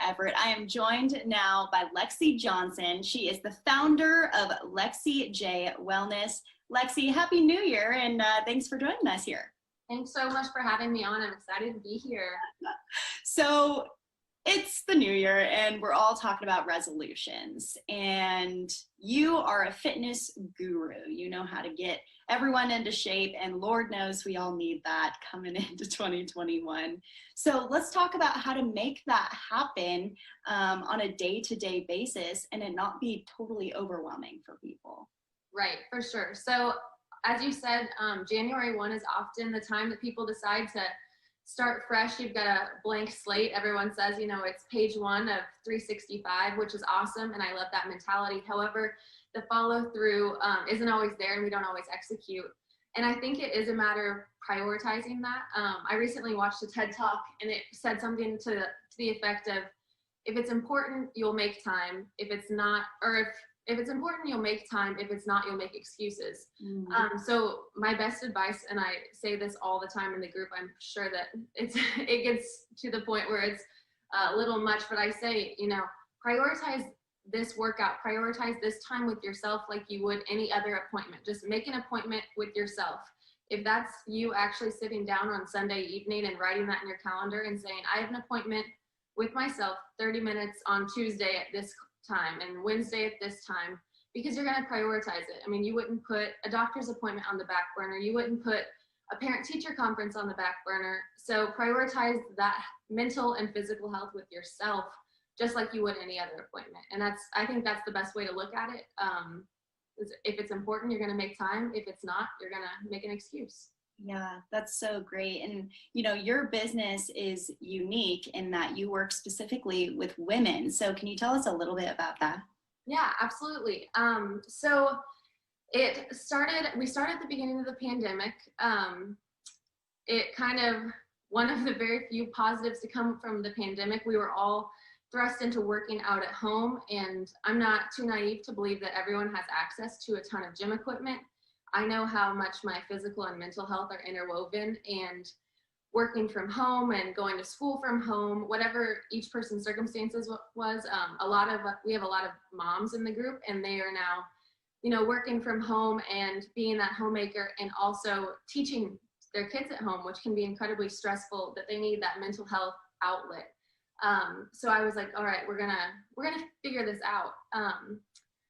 Everett. I am joined now by Lexi Johnson. She is the founder of Lexi J Wellness. Lexi, Happy New Year, and thanks for joining us here. Thanks so much for having me on. I'm excited to be here. So it's the new year and we're all talking about resolutions, and you are a fitness guru. You know how to get everyone into shape, and Lord knows we all need that coming into 2021. So let's talk about how to make that happen on a day-to-day basis and it not be totally overwhelming for people. Right, for sure. So as you said, January 1 is often the time that people decide to start fresh. You've got a blank slate. Everyone says, you know, it's page 1 of 365, which is awesome. And I love that mentality. However, the follow through isn't always there, and we don't always execute. And I think it is a matter of prioritizing that. I recently watched a TED Talk and it said something to the effect of, if it's important, you'll make time. If it's not, or if it's important, you'll make time. If it's not, you'll make excuses. So my best advice, and I say this all the time in the group, I'm sure that it gets to the point where it's a little much, but I say, you know, prioritize this workout, prioritize this time with yourself like you would any other appointment. Just make an appointment with yourself. If that's you actually sitting down on Sunday evening and writing that in your calendar and saying, I have an appointment with myself, 30 minutes on Tuesday at this time and Wednesday at this time, because you're going to prioritize it. I mean, you wouldn't put a doctor's appointment on the back burner. You wouldn't put a parent-teacher conference on the back burner. So prioritize that mental and physical health with yourself, just like you would any other appointment. And I think that's the best way to look at it. If it's important, you're going to make time. If it's not, you're going to make an excuse. Yeah, that's so great. And, you know, your business is unique in that you work specifically with women. So can you tell us a little bit about that? Yeah, absolutely. So we started at the beginning of the pandemic. It kind of, one of the very few positives to come from the pandemic, we were all thrust into working out at home. And I'm not too naive to believe that everyone has access to a ton of gym equipment. I know how much my physical and mental health are interwoven, and working from home and going to school from home, whatever each person's circumstances was, we have a lot of moms in the group, and they are now, you know, working from home and being that homemaker and also teaching their kids at home, which can be incredibly stressful, that they need that mental health outlet. So I was like, all right, we're gonna figure this out.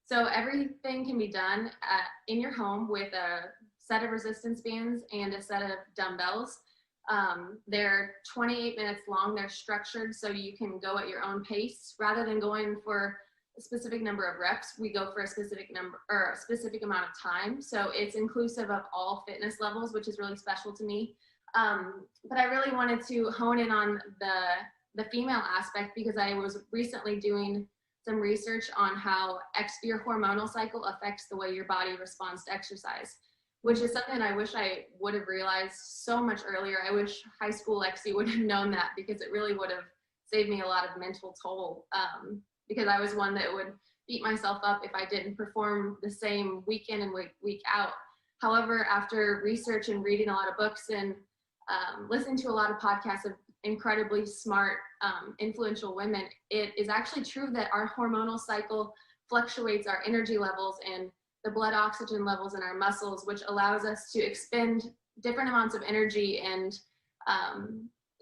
So everything can be done in your home with a set of resistance bands and a set of dumbbells. They're 28 minutes long. They're structured so you can go at your own pace rather than going for a specific number of reps. We go for a specific number or a specific amount of time. So it's inclusive of all fitness levels, which is really special to me. But I really wanted to hone in on the female aspect, because I was recently doing some research on how your hormonal cycle affects the way your body responds to exercise, which is something I wish I would have realized so much earlier. I wish high school Lexi would have known that, because it really would have saved me a lot of mental toll, because I was one that would beat myself up if I didn't perform the same week in and week out. However, after research and reading a lot of books and listening to a lot of podcasts of incredibly smart, influential women, it is actually true that our hormonal cycle fluctuates our energy levels and the blood oxygen levels in our muscles, which allows us to expend different amounts of energy and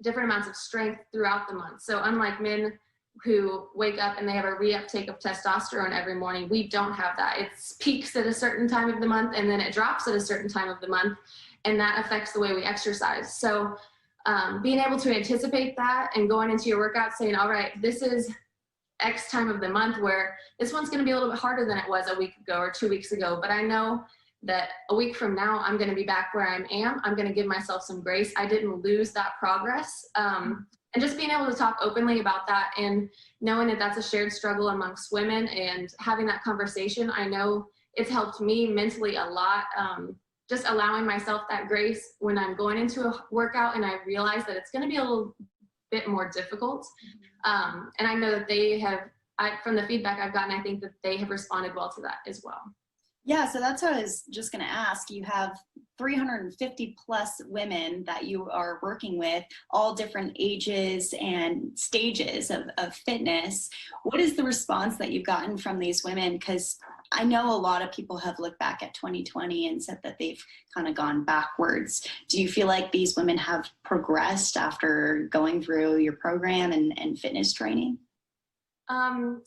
different amounts of strength throughout the month. So unlike men who wake up and they have a reuptake of testosterone every morning, we don't have that. It peaks at a certain time of the month and then it drops at a certain time of the month, and that affects the way we exercise. So being able to anticipate that and going into your workout saying, all right, this is X time of the month where this one's going to be a little bit harder than it was a week ago or 2 weeks ago, but I know that a week from now, I'm going to be back where I am. I'm going to give myself some grace. I didn't lose that progress. And just being able to talk openly about that and knowing that that's a shared struggle amongst women and having that conversation, I know it's helped me mentally a lot. Just allowing myself that grace when I'm going into a workout and I realize that it's going to be a little bit more difficult. And I know that they have, from the feedback I've gotten, I think that they have responded well to that as well. Yeah, so that's what I was just going to ask. You have 350 plus women that you are working with, all different ages and stages of fitness. What is the response that you've gotten from these women? Because I know a lot of people have looked back at 2020 and said that they've kind of gone backwards. Do you feel like these women have progressed after going through your program and fitness training? Um,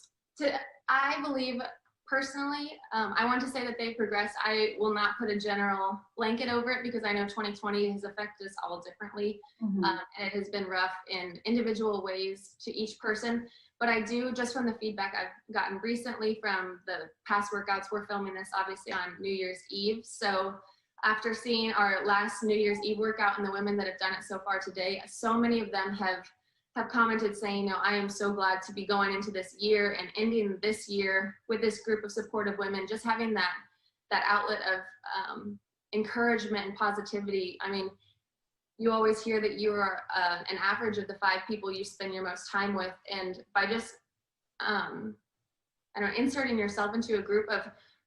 I believe personally, I want to say that they've progressed. I will not put a general blanket over it because I know 2020 has affected us all differently. Mm-hmm. And it has been rough in individual ways to each person. But I do, just from the feedback I've gotten recently from the past workouts, we're filming this obviously on New Year's Eve. So after seeing our last New Year's Eve workout and the women that have done it so far today, so many of them have commented saying, I am so glad to be going into this year and ending this year with this group of supportive women, just having that outlet of encouragement and positivity. I mean, you always hear that you are an average of the 5 people you spend your most time with. And by just, inserting yourself into a group of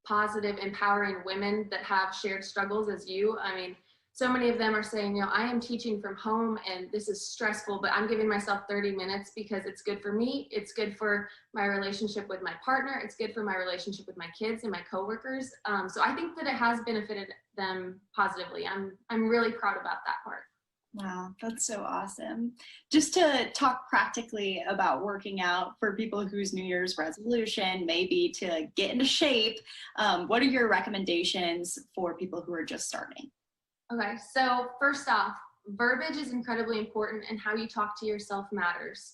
positive, empowering women that have shared struggles as you, I mean, so many of them are saying, I am teaching from home and this is stressful, but I'm giving myself 30 minutes because it's good for me. It's good for my relationship with my partner. It's good for my relationship with my kids and my coworkers. So I think that it has benefited them positively. I'm really proud about that part. Wow, that's so awesome. Just to talk practically about working out for people whose New Year's resolution may be to get into shape, what are your recommendations for people who are just starting? Okay, so first off, verbiage is incredibly important and how you talk to yourself matters.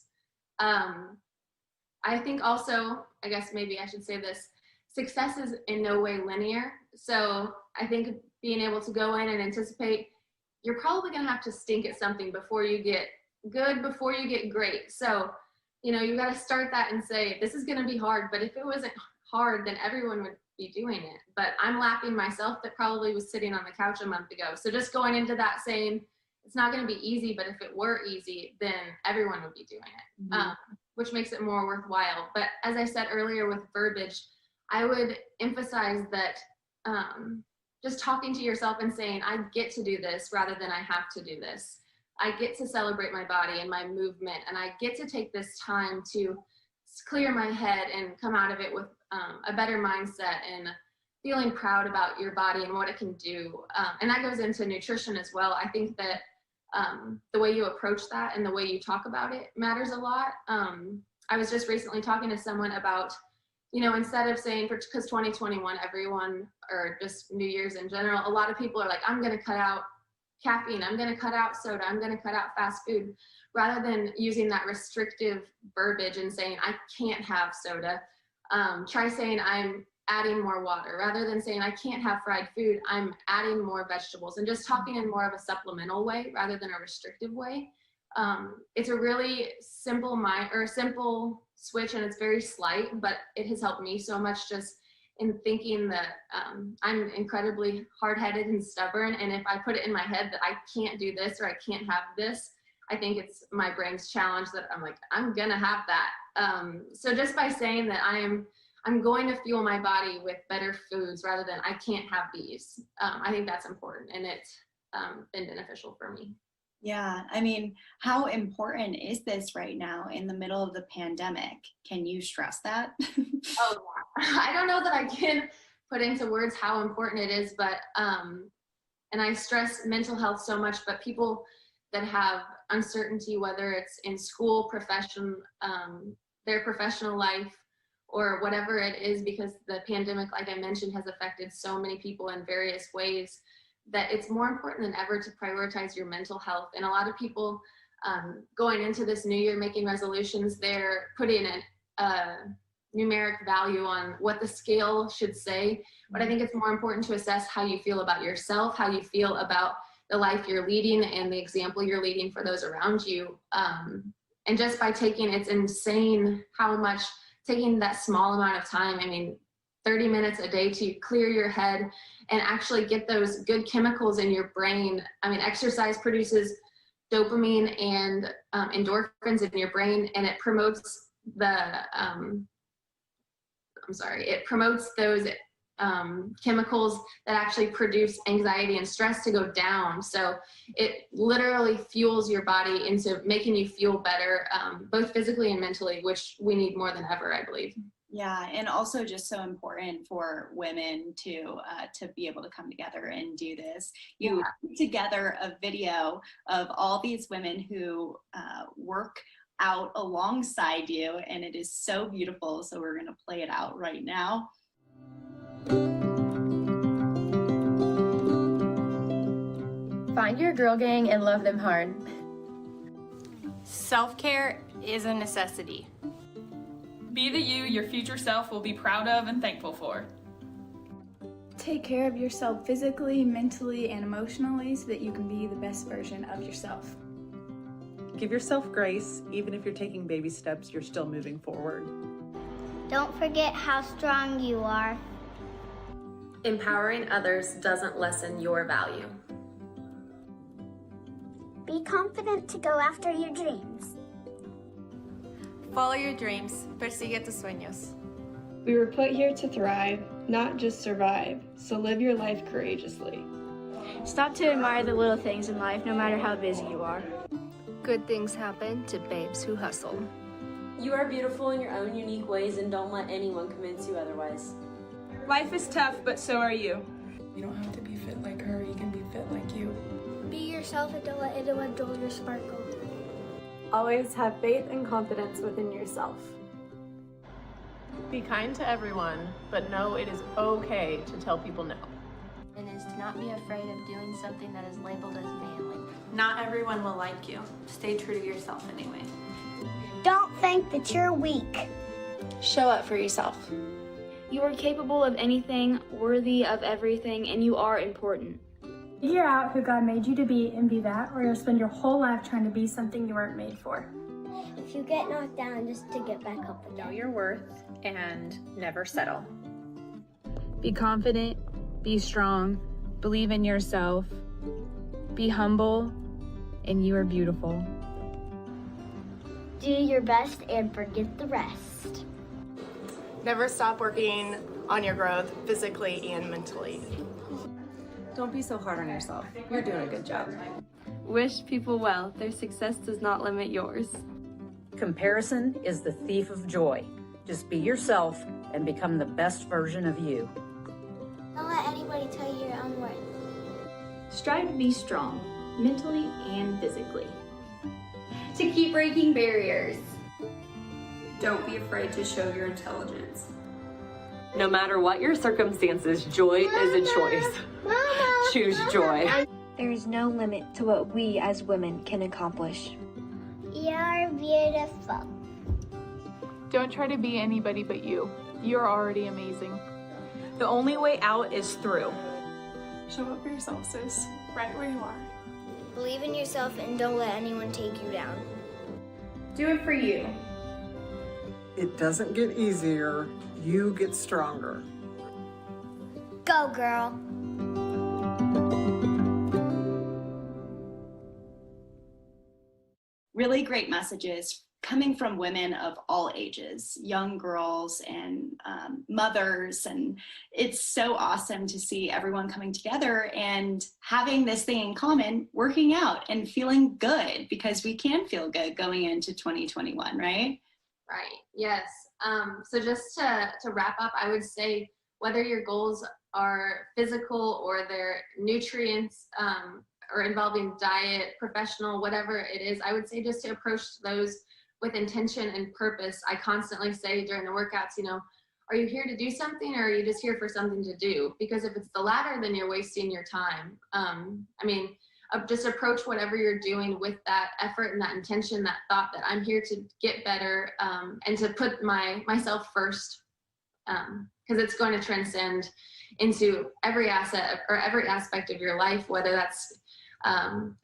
I think also, I guess maybe I should say this, success is in no way linear. So I think being able to go in and anticipate, you're probably gonna have to stink at something before you get good, before you get great. So, you gotta start that and say, this is gonna be hard, but if it wasn't hard, then everyone would be doing it. But I'm lapping myself that probably was sitting on the couch a month ago. So just going into that saying, it's not gonna be easy, but if it were easy, then everyone would be doing it, Mm-hmm. which makes it more worthwhile. But as I said earlier with verbiage, I would emphasize that just talking to yourself and saying, I get to do this rather than I have to do this. I get to celebrate my body and my movement, and I get to take this time to clear my head and come out of it with a better mindset and feeling proud about your body and what it can do. And that goes into nutrition as well. I think that the way you approach that and the way you talk about it matters a lot. I was just recently talking to someone about, instead of saying, because 2021, everyone, or just New Year's in general, a lot of people are like, I'm going to cut out caffeine, I'm going to cut out soda, I'm going to cut out fast food, rather than using that restrictive verbiage and saying, I can't have soda. Try saying, I'm adding more water, rather than saying, I can't have fried food, I'm adding more vegetables, and just talking in more of a supplemental way rather than a restrictive way. It's a really simple simple switch, and it's very slight, but it has helped me so much just in thinking that I'm incredibly hard-headed and stubborn, and if I put it in my head that I can't do this or I can't have this, I think it's my brain's challenge that I'm like, I'm gonna have that. So just by saying that I'm going to fuel my body with better foods rather than I can't have these, I think that's important, and it's been beneficial for me. Yeah, I mean, how important is this right now in the middle of the pandemic? Can you stress that? Oh, yeah. I don't know that I can put into words how important it is, but, and I stress mental health so much, but people that have uncertainty, whether it's in school, profession, their professional life, or whatever it is, because the pandemic, like I mentioned, has affected so many people in various ways, that it's more important than ever to prioritize your mental health. And a lot of people going into this new year making resolutions, they're putting a numeric value on what the scale should say. But I think it's more important to assess how you feel about yourself, how you feel about the life you're leading and the example you're leading for those around you. And just by it's insane how much, taking that small amount of time, 30 minutes a day to clear your head and actually get those good chemicals in your brain. Exercise produces dopamine and endorphins in your brain, and it promotes it promotes those chemicals that actually produce anxiety and stress to go down. So it literally fuels your body into making you feel better, both physically and mentally, which we need more than ever, I believe. Yeah, and also just so important for women to be able to come together and do this. You put together a video of all these women who work out alongside you, and it is so beautiful. So we're going to play it out right now. Find your girl gang and love them hard. Self-care is a necessity. Be the you your future self will be proud of and thankful for. Take care of yourself physically, mentally, and emotionally so that you can be the best version of yourself. Give yourself grace. Even if you're taking baby steps, you're still moving forward. Don't forget how strong you are. Empowering others doesn't lessen your value. Be confident to go after your dreams. Follow your dreams, persigue tus sueños. We were put here to thrive, not just survive, so live your life courageously. Stop to admire the little things in life, no matter how busy you are. Good things happen to babes who hustle. You are beautiful in your own unique ways, and don't let anyone convince you otherwise. Life is tough, but so are you. You don't have to be fit like her, you can be fit like you. Be yourself and don't let anyone dull your sparkle. Always have faith and confidence within yourself. Be kind to everyone, but know it is okay to tell people no. And is to not be afraid of doing something that is labeled as manly. Not everyone will like you. Stay true to yourself anyway. Don't think that you're weak. Show up for yourself. You are capable of anything, worthy of everything, and you are important. Figure out who God made you to be and be that, or you'll spend your whole life trying to be something you weren't made for. If you get knocked down, just to get back up again. Know your worth and never settle. Be confident, be strong, believe in yourself, be humble, and you are beautiful. Do your best and forget the rest. Never stop working on your growth physically and mentally. Don't be so hard on yourself. You're doing a good job. Wish people well. Their success does not limit yours. Comparison is the thief of joy. Just be yourself and become the best version of you. Don't let anybody tell you your own worth. Strive to be strong, mentally and physically. To keep breaking barriers. Don't be afraid to show your intelligence. No matter what your circumstances, joy is a choice. Mama! Choose joy. There is no limit to what we as women can accomplish. You're beautiful. Don't try to be anybody but you. You're already amazing. The only way out is through. Show up for yourself, sis. Right where you are. Believe in yourself and don't let anyone take you down. Do it for you. It doesn't get easier, you get stronger. Go, girl. Really great messages coming from women of all ages, young girls and mothers. And it's so awesome to see everyone coming together and having this thing in common, working out and feeling good, because we can feel good going into 2021, right? Right, yes. So just to wrap up, I would say whether your goals are physical or they're nutrients or involving diet, professional, whatever it is, I would say just to approach those with intention and purpose. I constantly say during the workouts, you know, are you here to do something or are you just here for something to do? Because if it's the latter, then you're wasting your time. Just approach whatever you're doing with that effort and that intention, that thought that I'm here to get better and to put myself first, because it's going to transcend into every asset or every aspect of your life, whether that's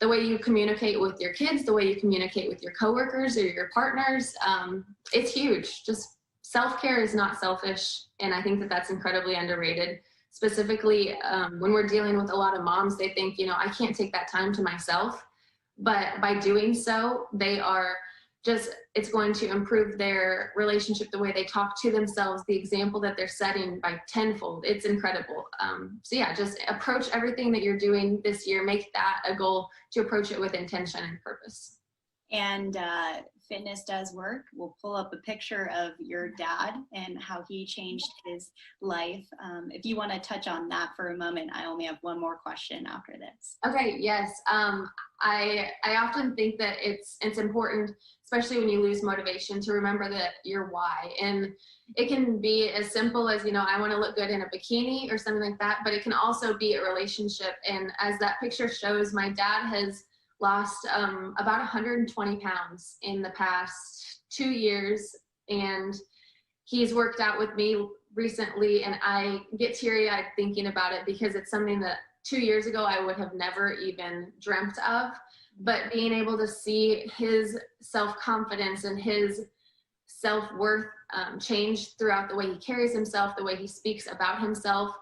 the way you communicate with your kids, the way you communicate with your coworkers or your partners. It's huge. Just self-care is not selfish, and I think that that's incredibly underrated. Specifically, when we're dealing with a lot of moms, they think, you know, I can't take that time to myself, but by doing so, they are it's going to improve their relationship, the way they talk to themselves, the example that they're setting by tenfold. It's incredible. So yeah, just approach everything that you're doing this year, make that a goal to approach it with intention and purpose. And fitness does work. We'll pull up a picture of your dad and how he changed his life. If you want to touch on that for a moment, I only have one more question after this. Okay, yes. I often think that it's important, especially when you lose motivation, to remember that your why. And it can be as simple as, I want to look good in a bikini or something like that, but it can also be a relationship. And as that picture shows, my dad has lost about 120 pounds in the past 2 years, and he's worked out with me recently, and I get teary-eyed thinking about it because it's something that 2 years ago I would have never even dreamt of. But being able to see his self-confidence and his self-worth change throughout the way he carries himself, the way he speaks about himself,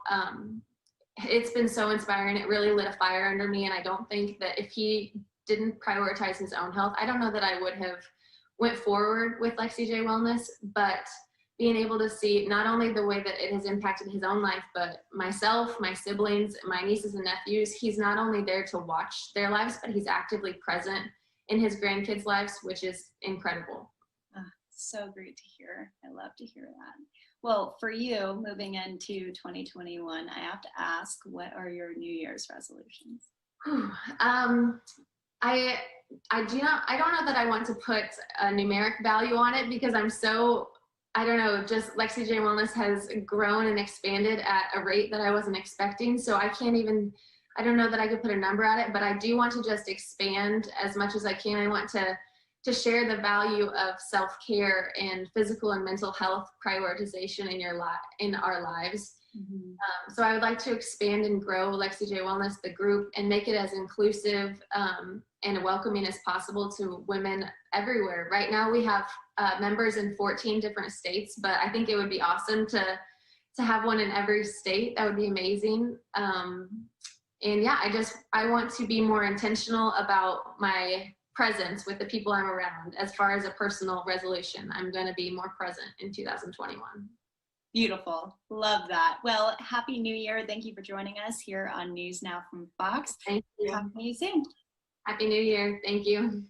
it's been so inspiring. It really lit a fire under me, and I don't think that if he didn't prioritize his own health, I don't know that I would have went forward with Lexi J Wellness. But being able to see not only the way that it has impacted his own life, but myself, my siblings, my nieces and nephews, he's not only there to watch their lives, but he's actively present in his grandkids' lives, which is incredible. So great to hear. I love to hear that. Well, for you, moving into 2021, I have to ask, what are your New Year's resolutions? I don't know that I want to put a numeric value on it, because I don't know, just Lexi J Wellness has grown and expanded at a rate that I wasn't expecting. So I don't know that I could put a number on it, but I do want to just expand as much as I can. I want to share the value of self-care and physical and mental health prioritization in our lives. Mm-hmm. So I would like to expand and grow Lexi J Wellness, the group, and make it as inclusive and welcoming as possible to women everywhere. Right now we have members in 14 different states, but I think it would be awesome to have one in every state. That would be amazing. And yeah, I want to be more intentional about my presence with the people I'm around. As far as a personal resolution, I'm going to be more present in 2021. Beautiful. Love that. Well, Happy New Year. Thank you for joining us here on News Now from Fox. Thank you. Talk to you soon. Happy New Year. Thank you.